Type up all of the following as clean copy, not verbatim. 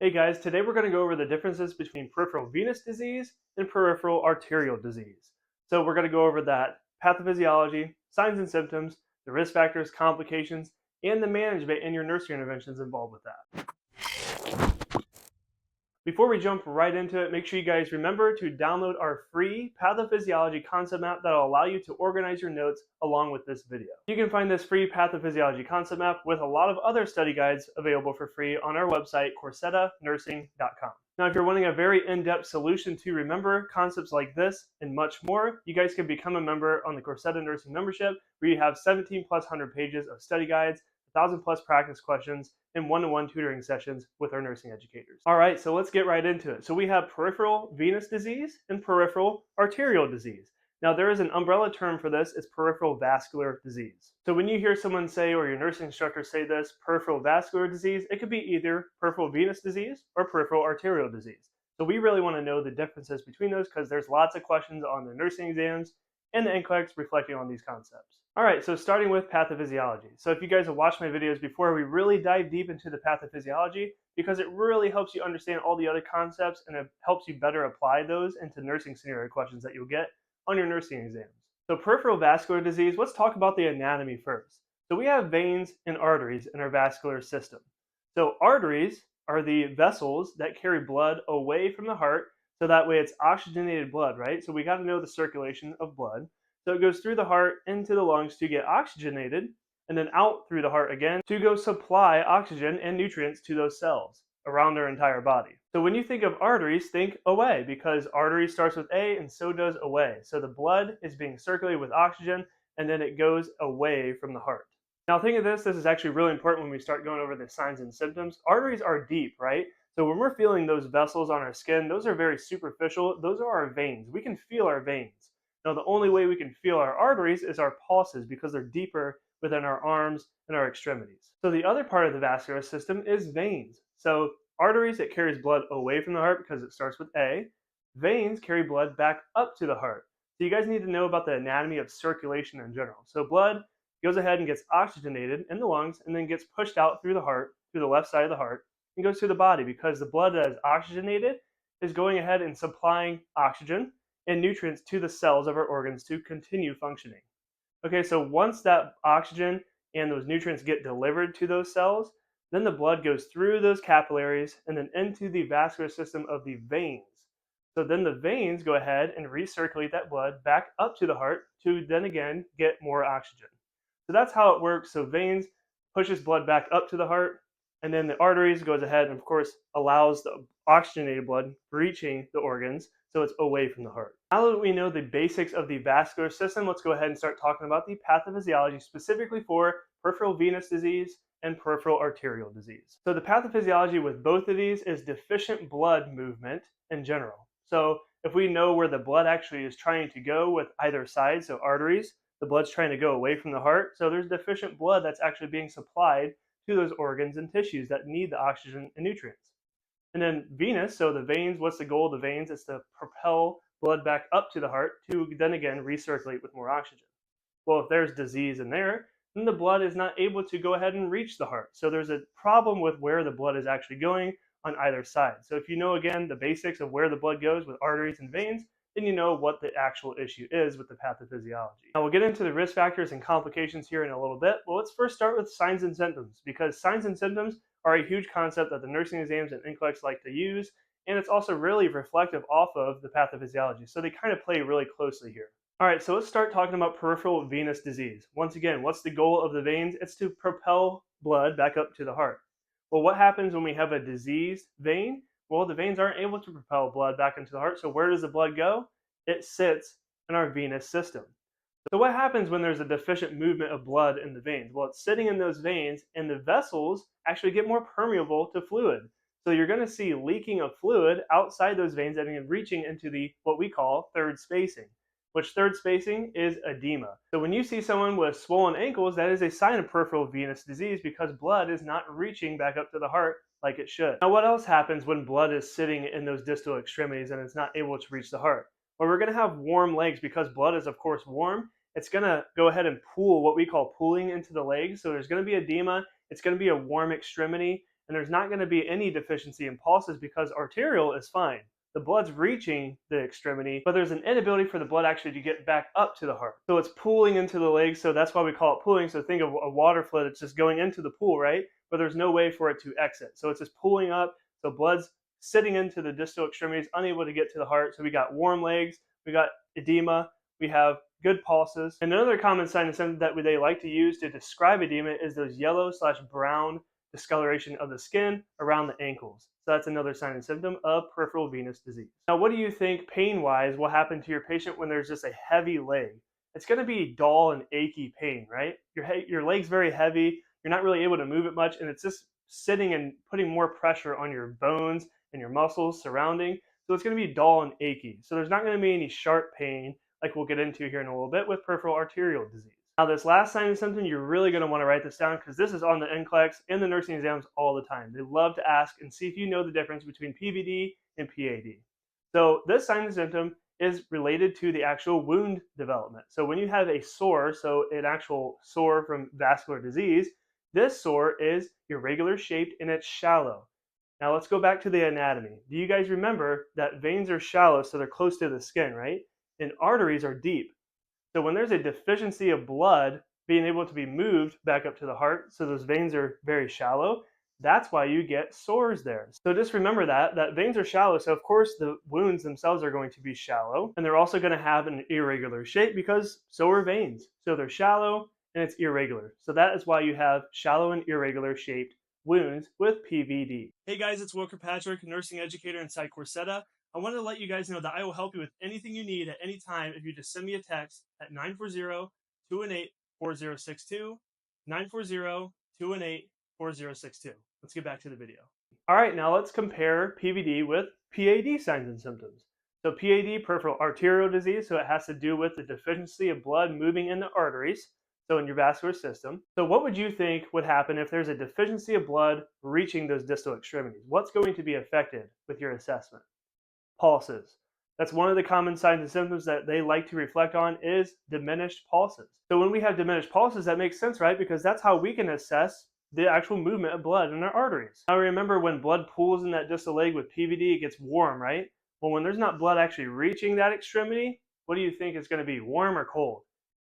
Hey guys, today we're going to go over the differences between peripheral venous disease and peripheral arterial disease. So we're going to go over that pathophysiology, signs and symptoms, the risk factors, complications, and the management and your nursing interventions involved with that. Before we jump right into it, make sure you guys remember to download our free pathophysiology concept map that will allow you to organize your notes along with this video. You can find this free pathophysiology concept map with a lot of other study guides available for free on our website, CorsettaNursing.com. Now, if you're wanting a very in-depth solution to remember concepts like this and much more, you guys can become a member on the Corsetta Nursing membership, where you have 17+ pages of study guides, 1,000+ practice questions, and one-to-one tutoring sessions with our nursing educators. All right, so let's get right into it. So we have peripheral venous disease and peripheral arterial disease. Now there is an umbrella term for this, it's peripheral vascular disease. So when you hear someone say, or your nursing instructor say this, peripheral vascular disease, it could be either peripheral venous disease or peripheral arterial disease. So we really want to know the differences between those because there's lots of questions on the nursing exams and the NCLEX reflecting on these concepts. All right, so starting with pathophysiology. So if you guys have watched my videos before, we really dive deep into the pathophysiology because it really helps you understand all the other concepts and it helps you better apply those into nursing scenario questions that you'll get on your nursing exams. So peripheral vascular disease, let's talk about the anatomy first. So we have veins and arteries in our vascular system. So arteries are the vessels that carry blood away from the heart, so that way it's oxygenated blood, right? So we got to know the circulation of blood. So it goes through the heart into the lungs to get oxygenated, and then out through the heart again to go supply oxygen and nutrients to those cells around their entire body. So when you think of arteries, think away, because artery starts with A and so does away. So the blood is being circulated with oxygen and then it goes away from the heart. Now think of this is actually really important when we start going over the signs and symptoms. Arteries are deep, right? So when we're feeling those vessels on our skin, those are very superficial. Those are our veins. We can feel our veins. Now the only way we can feel our arteries is our pulses because they're deeper within our arms and our extremities. So the other part of the vascular system is veins. So arteries, it carries blood away from the heart because it starts with A. Veins carry blood back up to the heart. So you guys need to know about the anatomy of circulation in general. So blood goes ahead and gets oxygenated in the lungs and then gets pushed out through the heart, through the left side of the heart, and goes through the body because the blood that is oxygenated is going ahead and supplying oxygen and nutrients to the cells of our organs to continue functioning. Okay, so once that oxygen and those nutrients get delivered to those cells, then the blood goes through those capillaries and then into the vascular system of the veins. So then the veins go ahead and recirculate that blood back up to the heart to then again get more oxygen. So that's how it works. So veins pushes blood back up to the heart, and then the arteries goes ahead and of course allows the oxygenated blood reaching the organs, so it's away from the heart. Now that we know the basics of the vascular system, let's go ahead and start talking about the pathophysiology specifically for peripheral venous disease and peripheral arterial disease. So the pathophysiology with both of these is deficient blood movement in general. So if we know where the blood actually is trying to go with either side, so arteries, the blood's trying to go away from the heart, so there's deficient blood that's actually being supplied to those organs and tissues that need the oxygen and nutrients. And then venous, so the veins, what's the goal of the veins? It's to propel blood back up to the heart to then again recirculate with more oxygen. Well, if there's disease in there, then the blood is not able to go ahead and reach the heart. So there's a problem with where the blood is actually going on either side. So if you know, again, the basics of where the blood goes with arteries and veins, then you know what the actual issue is with the pathophysiology. Now we'll get into the risk factors and complications here in a little bit, but let's first start with signs and symptoms, because signs and symptoms are a huge concept that the nursing exams and NCLEX like to use, and it's also really reflective off of the pathophysiology, so they kind of play really closely here. All right, so let's start talking about peripheral venous disease. Once again, what's the goal of the veins? It's to propel blood back up to the heart. Well, what happens when we have a diseased vein? Well, the veins aren't able to propel blood back into the heart, so where does the blood go? It sits in our venous system. So what happens when there's a deficient movement of blood in the veins? Well, it's sitting in those veins, and the vessels actually get more permeable to fluid. So you're going to see leaking of fluid outside those veins and reaching into the what we call third spacing, which third spacing is edema. So when you see someone with swollen ankles, that is a sign of peripheral venous disease because blood is not reaching back up to the heart like it should. Now, what else happens when blood is sitting in those distal extremities and it's not able to reach the heart? Well, we're going to have warm legs because blood is, of course, warm. It's going to go ahead and pool, what we call pooling into the legs. So there's going to be edema. It's going to be a warm extremity. and there's not going to be any deficiency in pulses because arterial is fine. The blood's reaching the extremity, but there's an inability for the blood actually to get back up to the heart. So it's pooling into the legs, so that's why we call it pooling. So think of a water flow that's just going into the pool, right? But there's no way for it to exit. So it's just pooling up, so blood's sitting into the distal extremities, unable to get to the heart. So we got warm legs, we got edema, we have good pulses. And another common sign and symptom that they like to use to describe edema is those yellow/brown discoloration of the skin around the ankles. So that's another sign and symptom of peripheral venous disease. Now, what do you think pain-wise will happen to your patient when there's just a heavy leg? It's going to be dull and achy pain, right? Your leg's very heavy, you're not really able to move it much, and it's just sitting and putting more pressure on your bones and your muscles surrounding. So it's going to be dull and achy. So there's not going to be any sharp pain like we'll get into here in a little bit with peripheral arterial disease. Now, this last sign and symptom, you're really going to want to write this down because this is on the NCLEX and the nursing exams all the time. They love to ask and see if you know the difference between PVD and PAD. So this sign and symptom is related to the actual wound development. So when you have a sore, so an actual sore from vascular disease, this sore is irregular shaped and it's shallow. Now let's go back to the anatomy. Do you guys remember that veins are shallow, so they're close to the skin, right? And arteries are deep. So when there's a deficiency of blood being able to be moved back up to the heart, so those veins are very shallow, that's why you get sores there. So just remember that veins are shallow, so of course the wounds themselves are going to be shallow, and they're also going to have an irregular shape because so are veins. So they're shallow and it's irregular. So that is why you have shallow and irregular shaped wounds with PVD. Hey guys, it's Wilker Patrick, nursing educator inside Corsetta. I wanted to let you guys know that I will help you with anything you need at any time if you just send me a text at 940-218-4062, 940-218-4062. Let's get back to the video. All right, now let's compare PVD with PAD signs and symptoms. So PAD, peripheral arterial disease, so it has to do with the deficiency of blood moving in the arteries, so in your vascular system. So what would you think would happen if there's a deficiency of blood reaching those distal extremities? What's going to be affected with your assessment? Pulses. That's one of the common signs and symptoms that they like to reflect on is diminished pulses. So when we have diminished pulses, that makes sense, right? Because that's how we can assess the actual movement of blood in our arteries. Now remember when blood pools in that distal leg with PVD, it gets warm, right? Well, when there's not blood actually reaching that extremity, what do you think is going to be, warm or cold?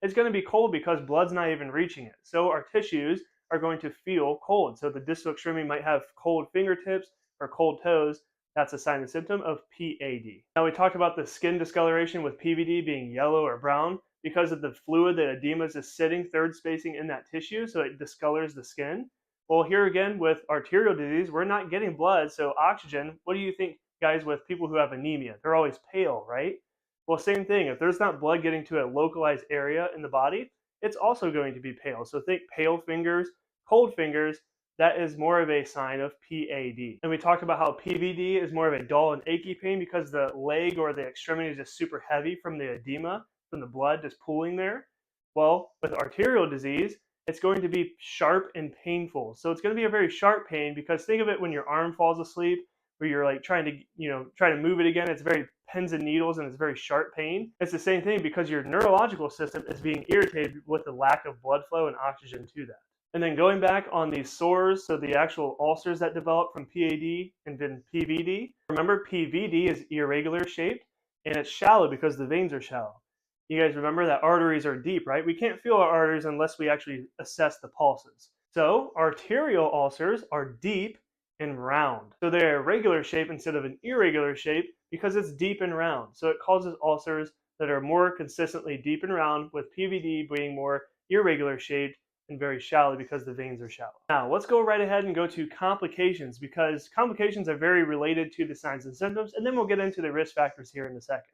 It's going to be cold because blood's not even reaching it. So our tissues are going to feel cold. So the distal extremity might have cold fingertips or cold toes. That's a sign and symptom of PAD. Now we talked about the skin discoloration with PVD being yellow or brown because of the fluid that edema is just sitting third spacing in that tissue, so it discolors the skin. Well, here again with arterial disease, we're not getting blood, so oxygen, what do you think, guys, with people who have anemia? They're always pale, right? Well, same thing. If there's not blood getting to a localized area in the body, it's also going to be pale. So think pale fingers, cold fingers, that is more of a sign of PAD. And we talked about how PVD is more of a dull and achy pain because the leg or the extremity is just super heavy from the edema, from the blood just pooling there. Well, with arterial disease, it's going to be sharp and painful. So it's going to be a very sharp pain because think of it when your arm falls asleep where you're like trying to move it again. It's very pins and needles and it's very sharp pain. It's the same thing because your neurological system is being irritated with the lack of blood flow and oxygen to that. And then going back on these sores, so the actual ulcers that develop from PAD and then PVD. Remember, PVD is irregular shaped and it's shallow because the veins are shallow. You guys remember that arteries are deep, right? We can't feel our arteries unless we actually assess the pulses. So arterial ulcers are deep and round. So they're a regular shape instead of an irregular shape because it's deep and round. So it causes ulcers that are more consistently deep and round, with PVD being more irregular shaped and very shallow because the veins are shallow. Now, let's go right ahead and go to complications because complications are very related to the signs and symptoms, and then we'll get into the risk factors here in a second.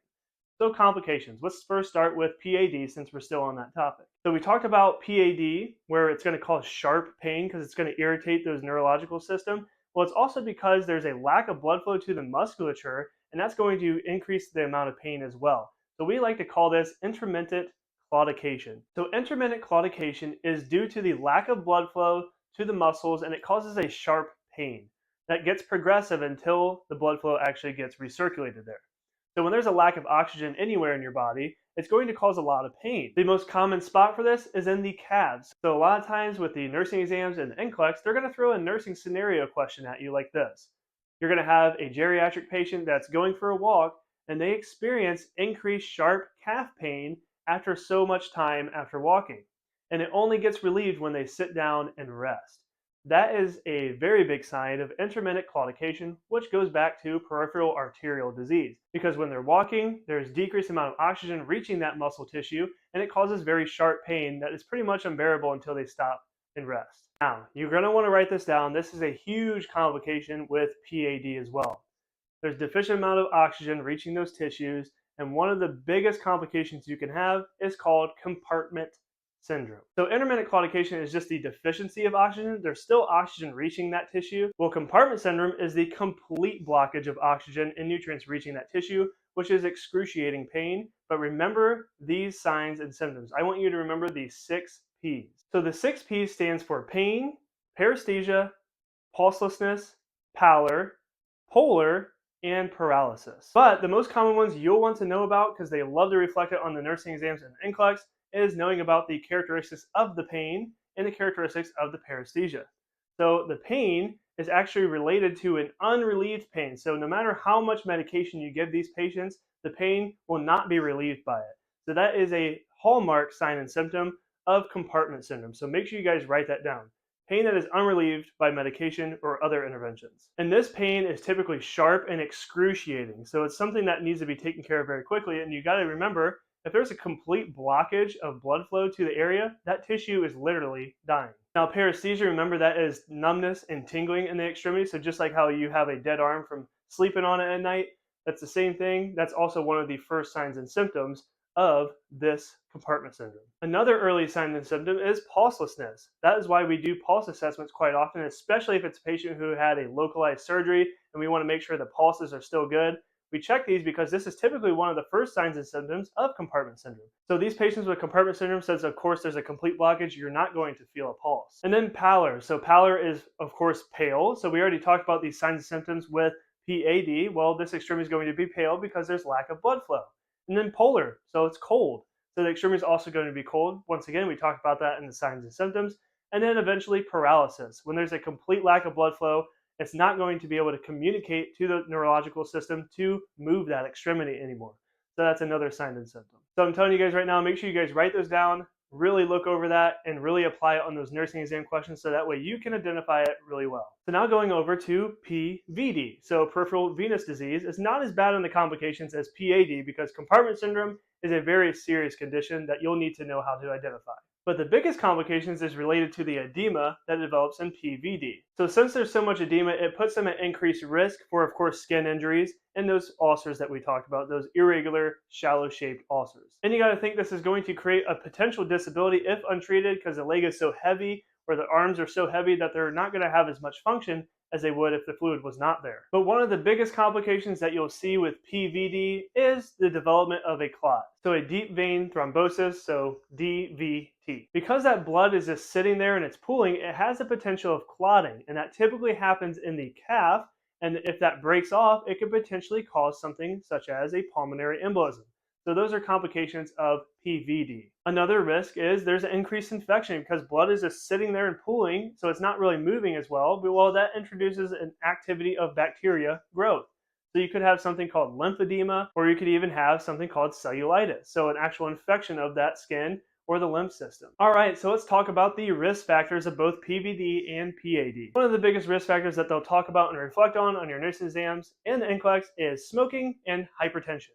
So complications, let's first start with PAD since we're still on that topic. So we talked about PAD where it's going to cause sharp pain because it's going to irritate those neurological system. Well, it's also because there's a lack of blood flow to the musculature, and that's going to increase the amount of pain as well. So we like to call this intermittent claudication. So intermittent claudication is due to the lack of blood flow to the muscles, and it causes a sharp pain that gets progressive until the blood flow actually gets recirculated there. So when there's a lack of oxygen anywhere in your body, it's going to cause a lot of pain. The most common spot for this is in the calves. So a lot of times with the nursing exams and the NCLEX, they're going to throw a nursing scenario question at you like this. You're going to have a geriatric patient that's going for a walk, and they experience increased sharp calf pain after so much time after walking. And it only gets relieved when they sit down and rest. That is a very big sign of intermittent claudication, which goes back to peripheral arterial disease. Because when they're walking, there's decreased amount of oxygen reaching that muscle tissue, and it causes very sharp pain that is pretty much unbearable until they stop and rest. Now, you're going to want to write this down. This is a huge complication with PAD as well. There's deficient amount of oxygen reaching those tissues, and one of the biggest complications you can have is called compartment syndrome. So intermittent claudication is just the deficiency of oxygen. There's still oxygen reaching that tissue. Well, compartment syndrome is the complete blockage of oxygen and nutrients reaching that tissue, which is excruciating pain. But remember these signs and symptoms. I want you to remember the 6 P's. So the 6 P's stands for pain, paresthesia, pulselessness, pallor, polar, and paralysis. But the most common ones you'll want to know about, because they love to reflect it on the nursing exams and NCLEX, is knowing about the characteristics of the pain and the characteristics of the paresthesia. So the pain is actually related to an unrelieved pain. So no matter how much medication you give these patients, the pain will not be relieved by it. So that is a hallmark sign and symptom of compartment syndrome. So make sure you guys write that down. Pain that is unrelieved by medication or other interventions. And this pain is typically sharp and excruciating. So it's something that needs to be taken care of very quickly. And you got to remember, if there's a complete blockage of blood flow to the area, that tissue is literally dying. Now, paresthesia, remember that is numbness and tingling in the extremity. So just like how you have a dead arm from sleeping on it at night, that's the same thing. That's also one of the first signs and symptoms of this compartment syndrome. Another early sign and symptom is pulselessness. That is why we do pulse assessments quite often, especially if it's a patient who had a localized surgery and we want to make sure the pulses are still good. We check these because this is typically one of the first signs and symptoms of compartment syndrome. So these patients with compartment syndrome, since of course there's a complete blockage, you're not going to feel a pulse. And then pallor. So pallor is of course pale. So we already talked about these signs and symptoms with PAD. Well, this extremity is going to be pale because there's lack of blood flow. And then polar, so it's cold. So the extremity is also going to be cold. Once again, we talked about that in the signs and symptoms. And then eventually paralysis. When there's a complete lack of blood flow, it's not going to be able to communicate to the neurological system to move that extremity anymore. So that's another sign and symptom. So I'm telling you guys right now, make sure you guys write those down, really look over that, and really apply it on those nursing exam questions so that way you can identify it really well. So now going over to PVD. So peripheral venous disease is not as bad in the complications as PAD because compartment syndrome is a very serious condition that you'll need to know how to identify. But the biggest complications is related to the edema that develops in PVD. So since there's so much edema, it puts them at increased risk for, of course, skin injuries and those ulcers that we talked about, those irregular, shallow-shaped ulcers. And you got to think this is going to create a potential disability if untreated because the leg is so heavy or the arms are so heavy that they're not going to have as much function as they would if the fluid was not there. But one of the biggest complications that you'll see with PVD is the development of a clot. So a deep vein thrombosis, so DVT. Because that blood is just sitting there and it's pooling, it has the potential of clotting, and that typically happens in the calf, and if that breaks off, it could potentially cause something such as a pulmonary embolism. So those are complications of PVD. Another risk is there's an increased infection because blood is just sitting there and pooling, so it's not really moving as well, but well, that introduces an activity of bacteria growth. So you could have something called lymphedema, or you could even have something called cellulitis, so an actual infection of that skin or the lymph system. All right, so let's talk about the risk factors of both PVD and PAD. One of the biggest risk factors that they'll talk about and reflect on your nursing exams and the NCLEX is smoking and hypertension.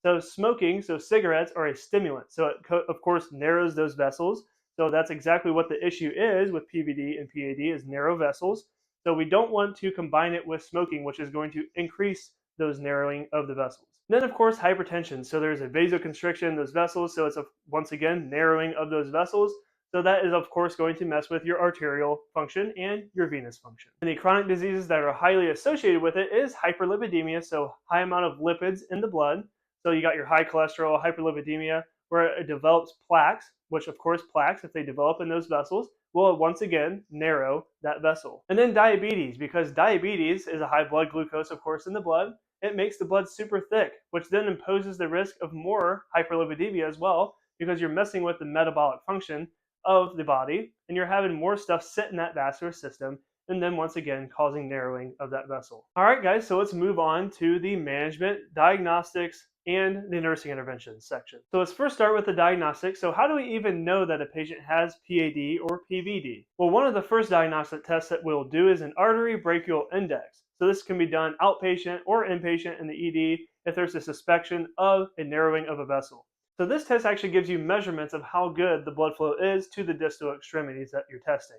So smoking, so cigarettes are a stimulant. So it, of course, narrows those vessels. So that's exactly what the issue is with PVD and PAD is narrow vessels. So we don't want to combine it with smoking, which is going to increase those narrowing of the vessels. Then, of course, hypertension. So there's a vasoconstriction in those vessels. So it's, once again, narrowing of those vessels. So that is, of course, going to mess with your arterial function and your venous function. And the chronic diseases that are highly associated with it is hyperlipidemia, so high amount of lipids in the blood. So you got your high cholesterol, hyperlipidemia, where it develops plaques, which of course plaques, if they develop in those vessels, will once again narrow that vessel. And then diabetes, because diabetes is a high blood glucose, of course, in the blood. It makes the blood super thick, which then imposes the risk of more hyperlipidemia as well, because you're messing with the metabolic function of the body and you're having more stuff sit in that vascular system and then once again causing narrowing of that vessel. All right, guys, so let's move on to the management, diagnostics, and the nursing interventions section. So let's first start with the diagnostics. So how do we even know that a patient has PAD or PVD? Well, one of the first diagnostic tests that we'll do is an artery brachial index. So this can be done outpatient or inpatient in the ED if there's a suspicion of a narrowing of a vessel. So this test actually gives you measurements of how good the blood flow is to the distal extremities that you're testing.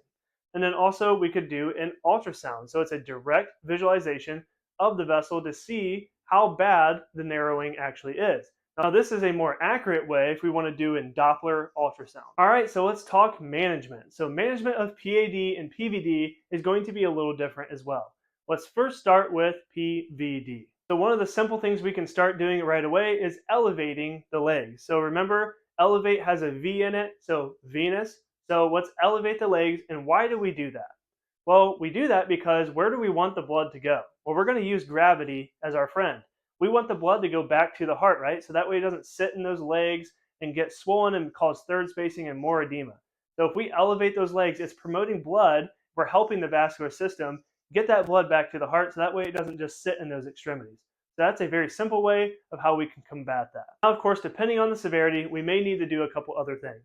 And then also we could do an ultrasound. So it's a direct visualization of the vessel to see how bad the narrowing actually is. Now this is a more accurate way if we want to do in Doppler ultrasound. All right, so let's talk management. So management of PAD and PVD is going to be a little different as well. Let's first start with PVD. So one of the simple things we can start doing right away is elevating the legs. So remember, elevate has a V in it, so Venous. So let's elevate the legs, and why do we do that? Well, we do that because where do we want the blood to go? Well, we're going to use gravity as our friend. We want the blood to go back to the heart, right? So that way it doesn't sit in those legs and get swollen and cause third spacing and more edema. So if we elevate those legs, it's promoting blood. We're helping the vascular system get that blood back to the heart so that way it doesn't just sit in those extremities. So that's a very simple way of how we can combat that. Now, of course, depending on the severity, we may need to do a couple other things.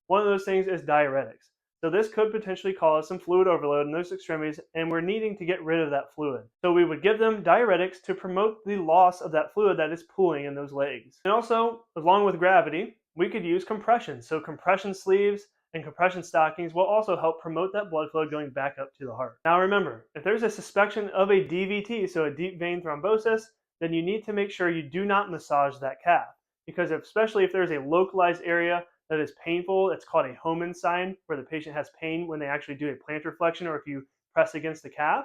One of those things is diuretics. So this could potentially cause some fluid overload in those extremities, and we're needing to get rid of that fluid. So we would give them diuretics to promote the loss of that fluid that is pooling in those legs. And also, along with gravity, we could use compression. So compression sleeves and compression stockings will also help promote that blood flow going back up to the heart. Now remember, if there's a suspicion of a DVT, so a deep vein thrombosis, then you need to make sure you do not massage that calf. Because especially if there's a localized area that is painful, it's called a Homan sign, where the patient has pain when they actually do a plantar flexion or if you press against the calf,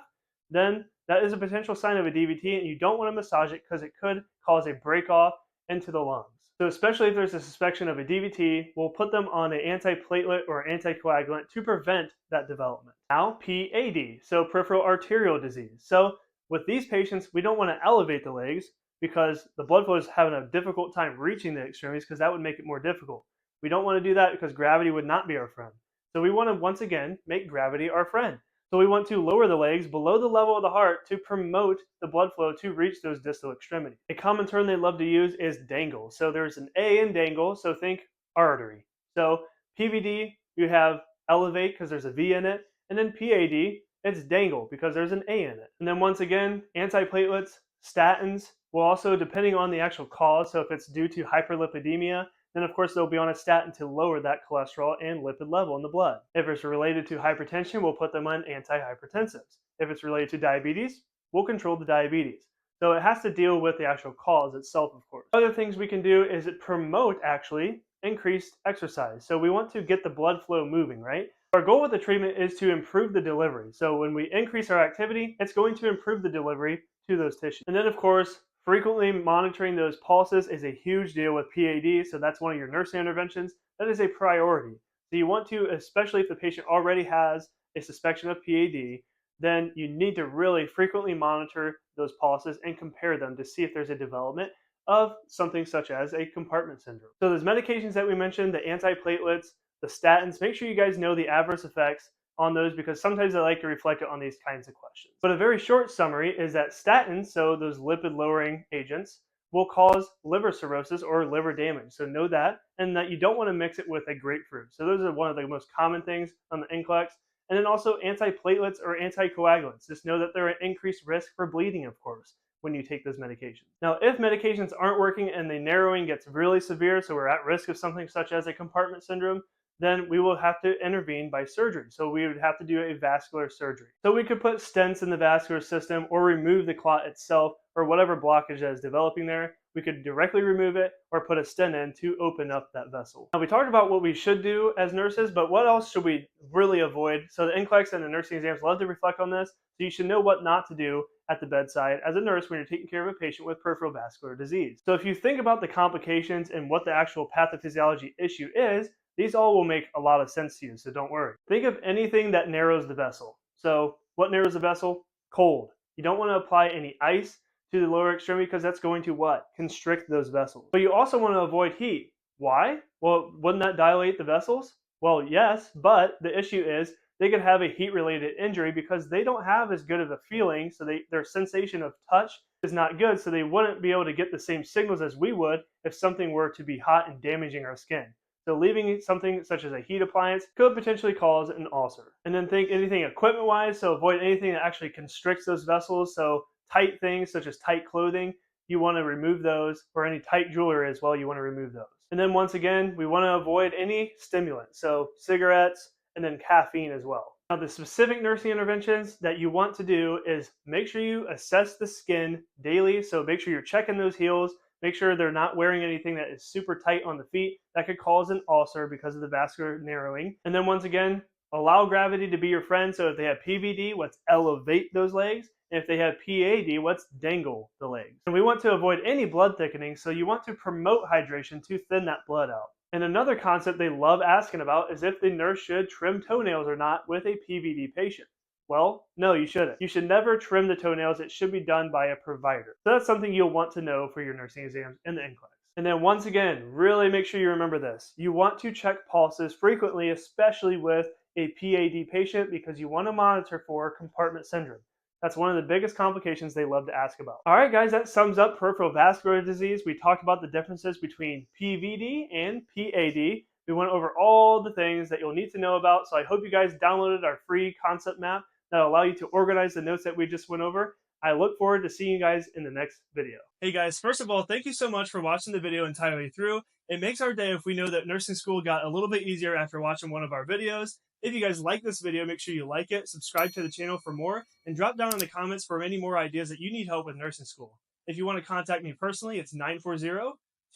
then that is a potential sign of a DVT and you don't want to massage it because it could cause a break off into the lungs. So especially if there's a suspicion of a DVT, we'll put them on an antiplatelet or anticoagulant to prevent that development. Now, PAD, so peripheral arterial disease. So with these patients, we don't want to elevate the legs because the blood flow is having a difficult time reaching the extremities because that would make it more difficult. We don't want to do that because gravity would not be our friend. So we want to, once again, make gravity our friend. So we want to lower the legs below the level of the heart to promote the blood flow to reach those distal extremities. A common term they love to use is dangle. So there's an A in dangle, so think artery. So PVD, you have elevate because there's a V in it, and then PAD, it's dangle because there's an A in it. And then once again, antiplatelets, statins will also, depending on the actual cause, so if it's due to hyperlipidemia, then of course they'll be on a statin to lower that cholesterol and lipid level in the blood. If it's related to hypertension, we'll put them on antihypertensives. If it's related to diabetes, we'll control the diabetes. So it has to deal with the actual cause itself, of course. Other things we can do is promote actually increased exercise. So we want to get the blood flow moving, right? Our goal with the treatment is to improve the delivery. So when we increase our activity, it's going to improve the delivery to those tissues. And then of course, frequently monitoring those pulses is a huge deal with PAD, so that's one of your nursing interventions. That is a priority. So you want to, especially if the patient already has a suspicion of PAD, then you need to really frequently monitor those pulses and compare them to see if there's a development of something such as a compartment syndrome. So those medications that we mentioned, the antiplatelets, the statins, make sure you guys know the adverse effects on those because sometimes I like to reflect it on these kinds of questions. But a very short summary is that statins, so those lipid lowering agents, will cause liver cirrhosis or liver damage. So know that, and that you don't want to mix it with a grapefruit. So those are one of the most common things on the NCLEX. And then also antiplatelets or anticoagulants. Just know that they're an increased risk for bleeding, of course, when you take those medications. Now, if medications aren't working and the narrowing gets really severe, so we're at risk of something such as a compartment syndrome, then we will have to intervene by surgery. So we would have to do a vascular surgery. So we could put stents in the vascular system or remove the clot itself or whatever blockage that is developing there. We could directly remove it or put a stent in to open up that vessel. Now we talked about what we should do as nurses, but what else should we really avoid? So the NCLEX and the nursing exams love to reflect on this. So you should know what not to do at the bedside as a nurse when you're taking care of a patient with peripheral vascular disease. So if you think about the complications and what the actual pathophysiology issue is, These all will make a lot of sense to you, so don't worry. Think of anything that narrows the vessel. So what narrows the vessel? Cold. You don't want to apply any ice to the lower extremity because that's going to what? Constrict those vessels. But you also want to avoid heat. Why? Well, wouldn't that dilate the vessels? Well, yes, but the issue is they could have a heat-related injury because they don't have as good of a feeling, so their sensation of touch is not good, so they wouldn't be able to get the same signals as we would if something were to be hot and damaging our skin. So leaving something such as a heat appliance could potentially cause an ulcer. And then think anything equipment-wise, so avoid anything that actually constricts those vessels. So tight things such as tight clothing, you want to remove those, or any tight jewelry as well, you want to remove those. And then once again, we want to avoid any stimulants, so cigarettes, and then caffeine as well. Now, the specific nursing interventions that you want to do is make sure you assess the skin daily. So make sure you're checking those heels. Make sure they're not wearing anything that is super tight on the feet. That could cause an ulcer because of the vascular narrowing. And then once again, allow gravity to be your friend. So if they have PVD, let's elevate those legs. And if they have PAD, let's dangle the legs. And we want to avoid any blood thickening. So you want to promote hydration to thin that blood out. And another concept they love asking about is if the nurse should trim toenails or not with a PVD patient. Well, no, you shouldn't. You should never trim the toenails. It should be done by a provider. So that's something you'll want to know for your nursing exams in the NCLEX. And then once again, really make sure you remember this. You want to check pulses frequently, especially with a PAD patient, because you want to monitor for compartment syndrome. That's one of the biggest complications they love to ask about. All right, guys, that sums up peripheral vascular disease. We talked about the differences between PVD and PAD. We went over all the things that you'll need to know about. So I hope you guys downloaded our free concept map that'll allow you to organize the notes that we just went over. I look forward to seeing you guys in the next video. Hey guys, first of all, thank you so much for watching the video entirely through. It makes our day if we know that nursing school got a little bit easier after watching one of our videos. If you guys like this video, make sure you like it, subscribe to the channel for more, and drop down in the comments for any more ideas that you need help with nursing school. If you want to contact me personally, it's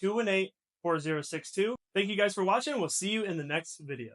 940-218-4062. Thank you guys for watching. We'll see you in the next video.